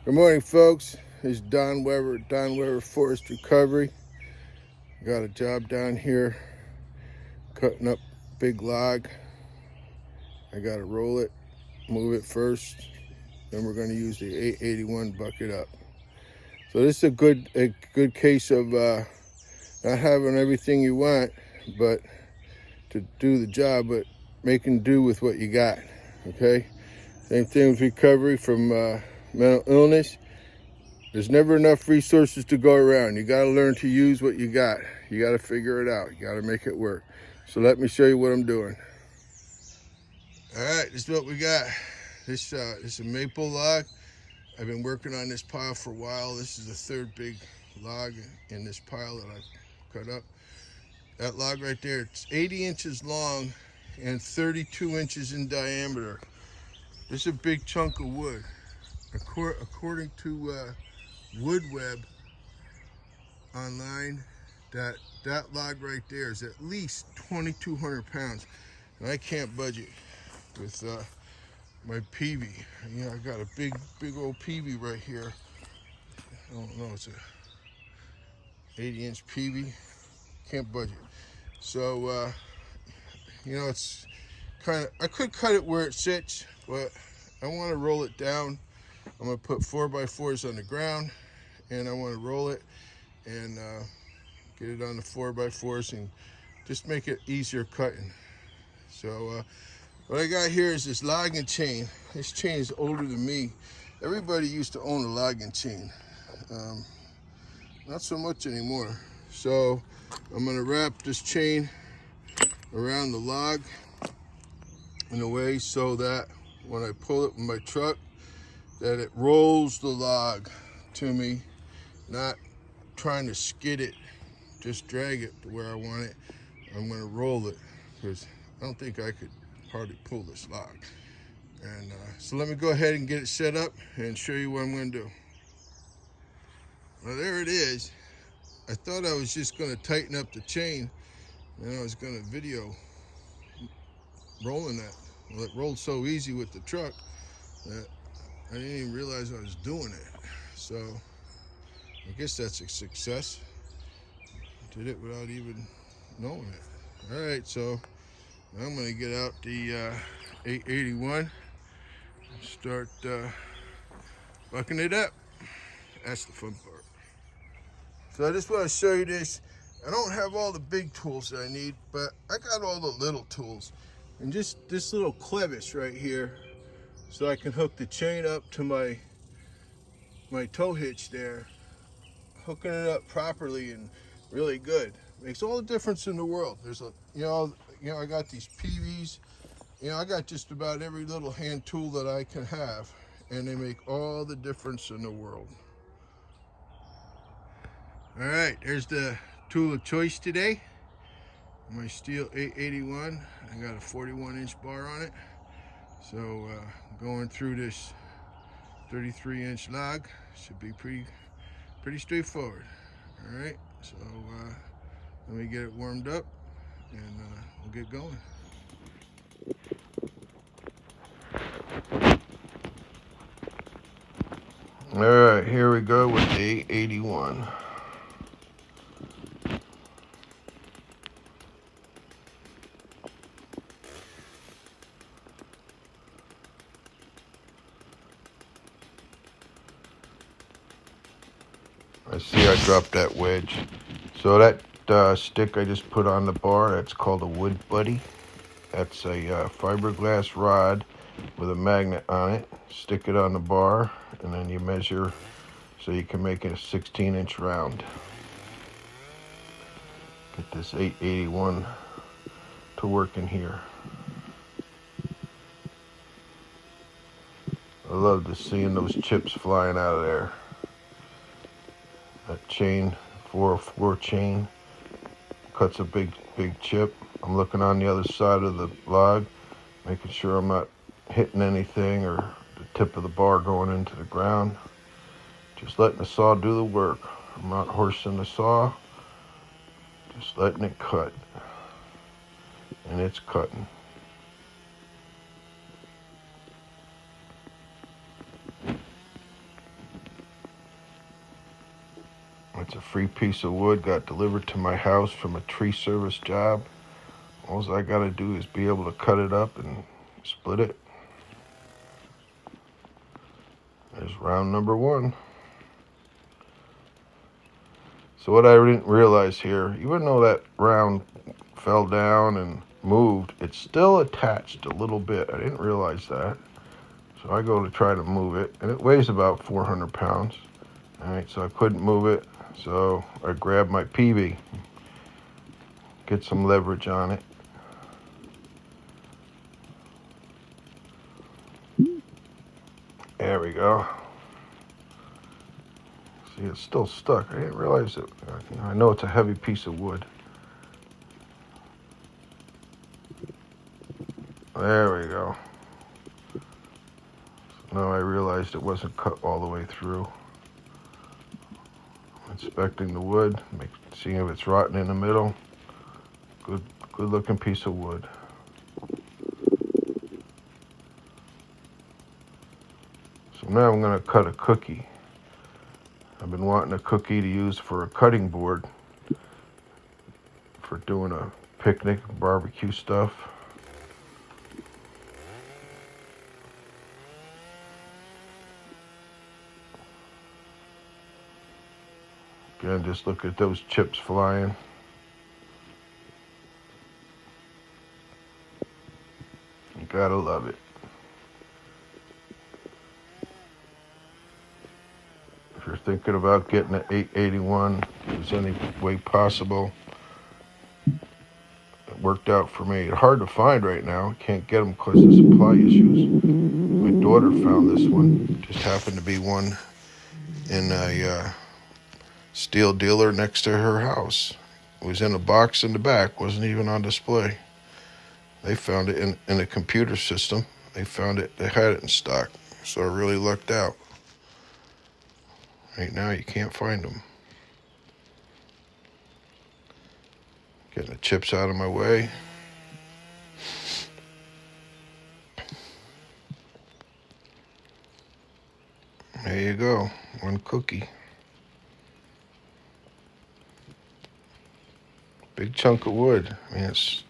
Good morning, folks. This is Don Weber Forest Recovery. Got a job down here cutting up big log. I got to roll it, move it first, then we're going to use the 881 bucket up. So this is a good case of not having everything you want, but to do the job, but making do with what you got. Okay. Same thing with recovery from mental illness. There's never enough resources to go around. You got to learn to use what you got. You got to figure it out. You got to make it work. So let me show you what I'm doing. All right, this is what we got. This is a maple log. I've been working on this pile for a while. This is the third big log in this pile that I've cut up. That log right there, it's 80 inches long and 32 inches in diameter. This is a big chunk of wood. According to Woodweb online, that log right there is at least 2,200 pounds, and I can't budge it with my PV. You know, I got a big old PV right here. I don't know, it's a 80-inch PV. Can't budge it. So you know, it's kind of, I could cut it where it sits, but I want to roll it down. I'm gonna put 4x4s on the ground, and I want to roll it and get it on the 4x4s and just make it easier cutting. So what I got here is this logging chain. This chain is older than me. Everybody used to own a logging chain. Not so much anymore. So I'm gonna wrap this chain around the log in a way so that when I pull it with my truck, that it rolls the log to me, not trying to skid it, just drag it to where I want it. I'm gonna roll it because I don't think I could hardly pull this log. And so let me go ahead and get it set up and show you what I'm gonna do. Well, there it is. I thought I was just gonna tighten up the chain and I was gonna video rolling that. Well, it rolled so easy with the truck that I didn't even realize I was doing it. So I guess that's a success. Did it without even knowing it. All right, so I'm gonna get out the 881 and start bucking it up. That's the fun part. So I just want to show you this. I don't have all the big tools that I need, but I got all the little tools. And just this little clevis right here, so I can hook the chain up to my tow hitch there. Hooking it up properly and really good makes all the difference in the world. There's a, I got these PVs. I got just about every little hand tool that I can have, and they make all the difference in the world. All right, there's the tool of choice today. My Stihl 881. I got a 41-inch bar on it. So going through this 33-inch log should be pretty straightforward. All right, so let me get it warmed up and we'll get going. All right, here we go with the 881. I see I dropped that wedge. So that stick I just put on the bar, that's called a Wood Buddy. That's a fiberglass rod with a magnet on it. Stick it on the bar, and then you measure so you can make it a 16-inch round. Get this 881 to work in here. I love just seeing those chips flying out of there. That chain, 404 chain, cuts a big chip. I'm looking on the other side of the log, making sure I'm not hitting anything or the tip of the bar going into the ground. Just letting the saw do the work. I'm not horsing the saw, just letting it cut. And it's cutting. It's a free piece of wood, got delivered to my house from a tree service job. All I gotta do is be able to cut it up and split it. There's round number 1. So what I didn't realize here, even though that round fell down and moved, it's still attached a little bit. I didn't realize that. So I go to try to move it, and it weighs about 400 pounds. All right, so I couldn't move it. So I grabbed my PV, get some leverage on it. There we go. See, it's still stuck. I didn't realize it. I know it's a heavy piece of wood. There we go. So now I realized it wasn't cut all the way through. Inspecting the wood, seeing if it's rotten in the middle. Good looking piece of wood. So now I'm going to cut a cookie. I've been wanting a cookie to use for a cutting board for doing a picnic, barbecue stuff. Again, just look at those chips flying. You gotta love it. If you're thinking about getting an 881, if there's any way possible, it worked out for me. It's hard to find right now. Can't get them because of supply issues. My daughter found this one. Just happened to be one in a Stihl dealer next to her house. It was in a box in the back, wasn't even on display. They found it in a computer system. They found it, they had it in stock. So I really lucked out. Right now you can't find them. Getting the chips out of my way. There you go, one cookie. Big chunk of wood. I mean, it's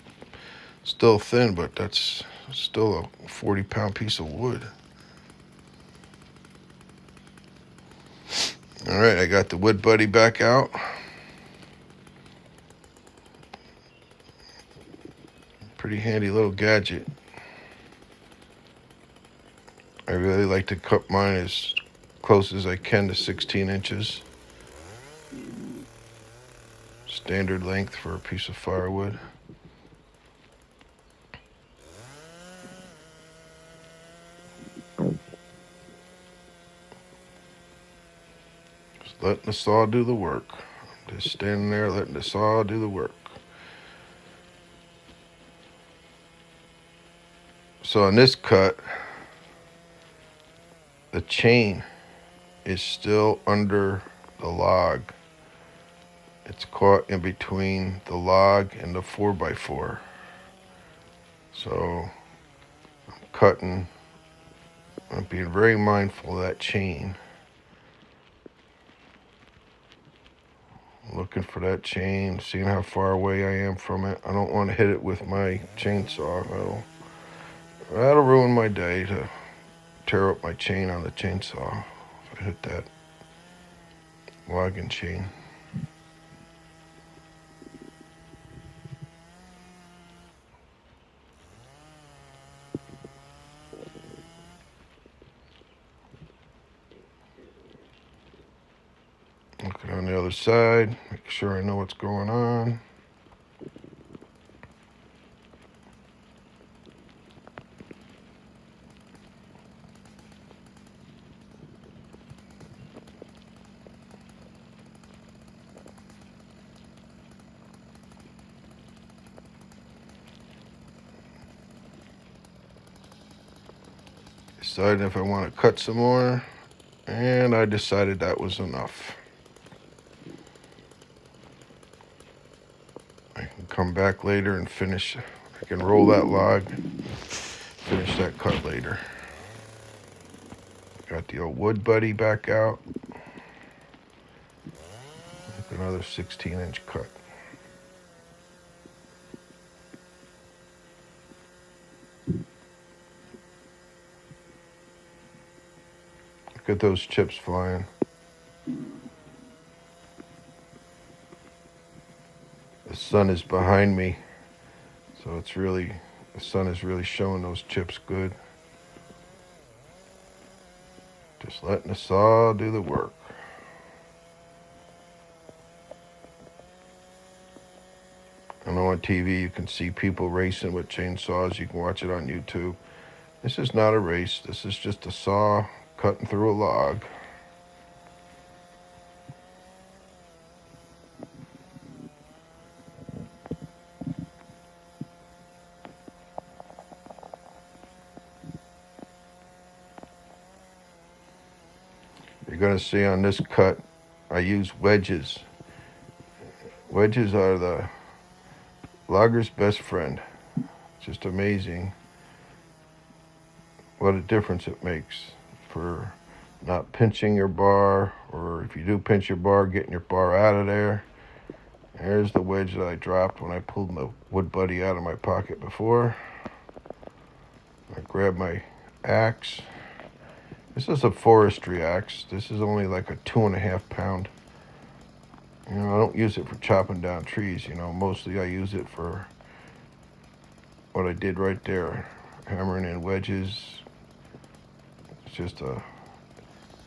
still thin, but that's still a 40-pound piece of wood. All right, I got the wood buddy back out. Pretty handy little gadget. I really like to cut mine as close as I can to 16 inches. Standard length for a piece of firewood. Just letting the saw do the work. Just standing there letting the saw do the work. So on this cut, the chain is still under the log. It's caught in between the log and the 4x4. So I'm cutting, I'm being very mindful of that chain. Looking for that chain, seeing how far away I am from it. I don't want to hit it with my chainsaw. That'll ruin my day to tear up my chain on the chainsaw if I hit that logging chain. Looking on the other side, make sure I know what's going on. Deciding if I want to cut some more, and I decided that was enough. I can come back later and finish. I can roll that log, finish that cut later. Got the old wood buddy back out. another 16-inch cut. Look at those chips flying. The sun is behind me, so the sun is really showing those chips good. Just letting the saw do the work. I know on TV you can see people racing with chainsaws. You can watch it on YouTube. This is not a race. This is just a saw cutting through a log. You're going to see on this cut, I use wedges. Wedges are the logger's best friend. It's just amazing what a difference it makes for not pinching your bar, or if you do pinch your bar, getting your bar out of there. There's the wedge that I dropped when I pulled my wood buddy out of my pocket before. I grabbed my axe. This is a forestry axe. This is only like a 2.5 pound. I don't use it for chopping down trees. Mostly I use it for what I did right there, hammering in wedges. It's just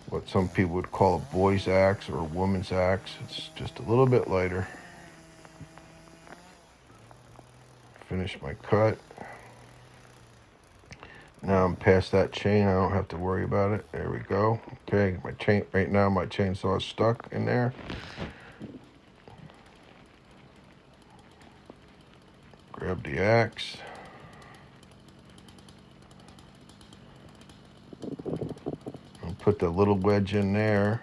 what some people would call a boy's axe or a woman's axe. It's just a little bit lighter. Finish my cut. Now I'm past that chain. I don't have to worry about it. There we go. Okay, right now my chainsaw is stuck in there. Grab the axe. And put the little wedge in there.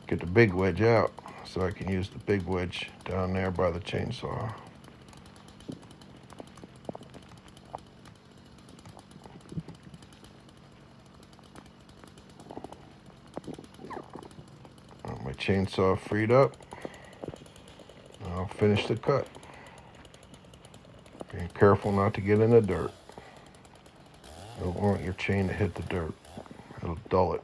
Get the big wedge out so I can use the big wedge down there by the chainsaw. My chainsaw freed up. I'll finish the cut. Be careful not to get in the dirt. You don't want your chain to hit the dirt. It'll dull it.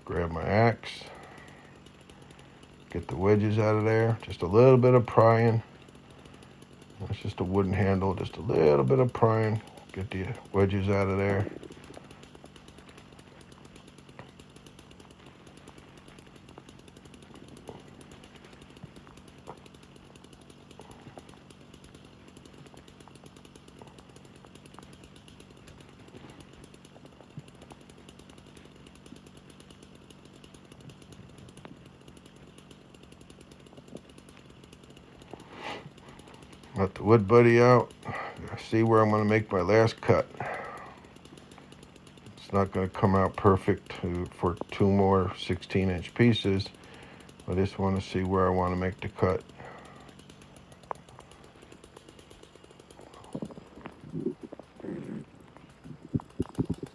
Grab my axe. Get the wedges out of there. Just a little bit of prying. It's just a wooden handle, just a little bit of prying. Get the wedges out of there. Let the wood buddy out. See where I'm going to make my last cut. It's not going to come out perfect for 2 more 16-inch pieces. I just want to see where I want to make the cut.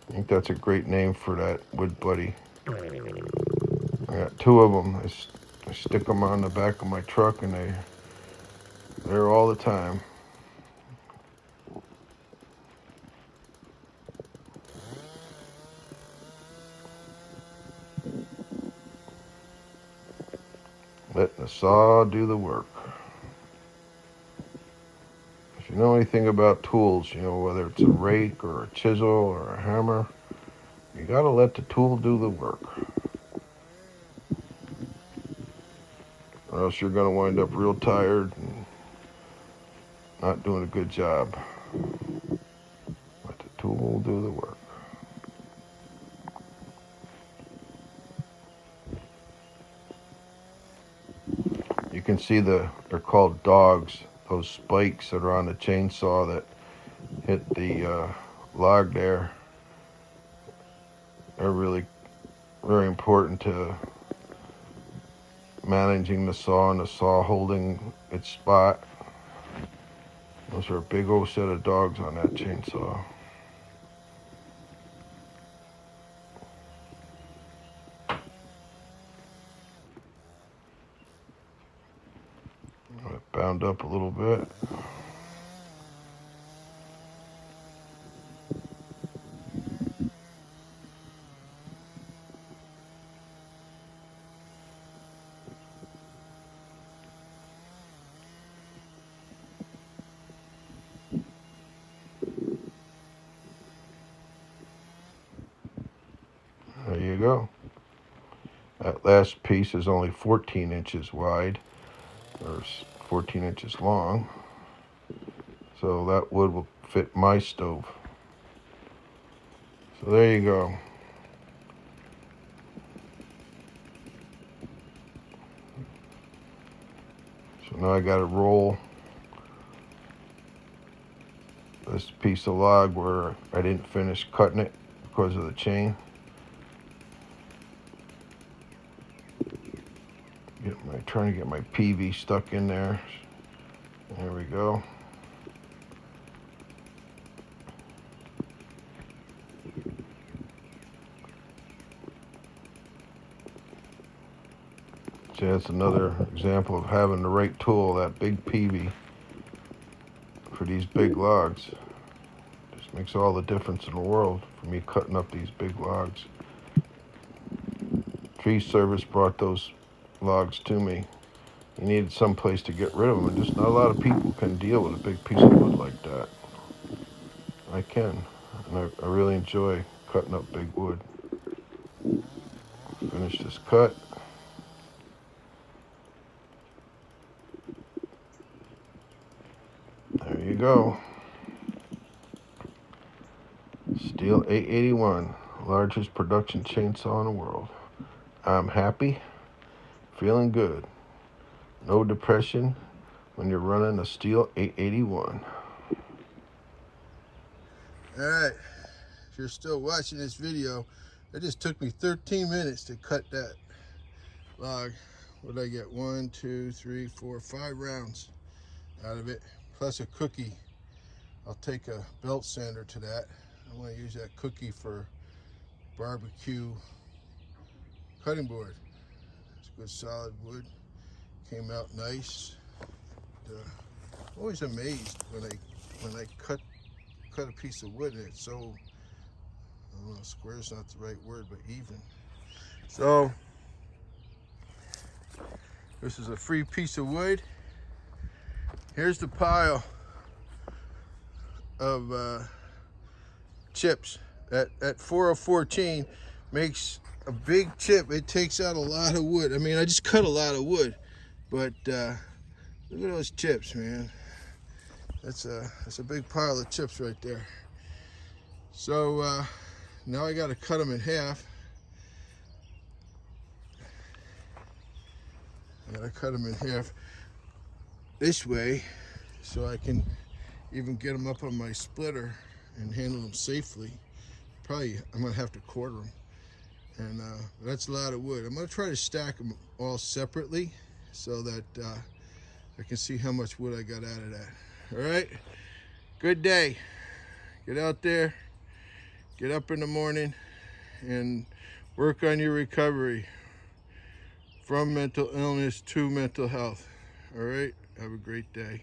I think that's a great name for that wood buddy. I got 2 of them. I stick them on the back of my truck, and they're there all the time. Letting the saw do the work. If you know anything about tools, whether it's a rake or a chisel or a hammer, you gotta let the tool do the work. Or else you're gonna wind up real tired and not doing a good job. Let the tool do the work. You can see they're called dogs, those spikes that are on the chainsaw that hit the log there. They're really very important to managing the saw and the saw holding its spot. Those are a big old set of dogs on that chainsaw. bound up a little bit. There you go. That last piece is only 14 inches wide, or 14 inches long. So that wood will fit my stove. So there you go. So now I got to roll this piece of log where I didn't finish cutting it because of the chain. Trying to get my PV stuck in there. There we go. See, that's another example of having the right tool, that big PV for these big logs. Just makes all the difference in the world for me cutting up these big logs. Tree service brought those logs to me. He needed some place to get rid of them, and just not a lot of people can deal with a big piece of wood like that. I can, and I really enjoy cutting up big wood. Finish this cut. There you go. Stihl 881, largest production chainsaw in the world. I'm happy, feeling good. No depression when you're running a Stihl 881. All right, if you're still watching this video, it just took me 13 minutes to cut that log. What did I get? 1, 2, 3, 4, 5 rounds out of it, plus a cookie. I'll take a belt sander to that. I want to use that cookie for barbecue cutting board. It's good solid wood. Came out nice. I'm always amazed when I cut a piece of wood and it's so, I don't know, square is not the right word, but even. So this is a free piece of wood. Here's the pile of chips. That 4014 makes a big chip. It takes out a lot of wood. I mean, I just cut a lot of wood, but look at those chips, man. That's a big pile of chips right there. So now I got to cut them in half. I got to cut them in half this way so I can even get them up on my splitter and handle them safely. Probably I'm gonna have to quarter them, and that's a lot of wood. I'm gonna try to stack them all separately so that I can see how much wood I got out of that. All right, good day. Get out there, get up in the morning, and work on your recovery from mental illness to mental health. All right, have a great day.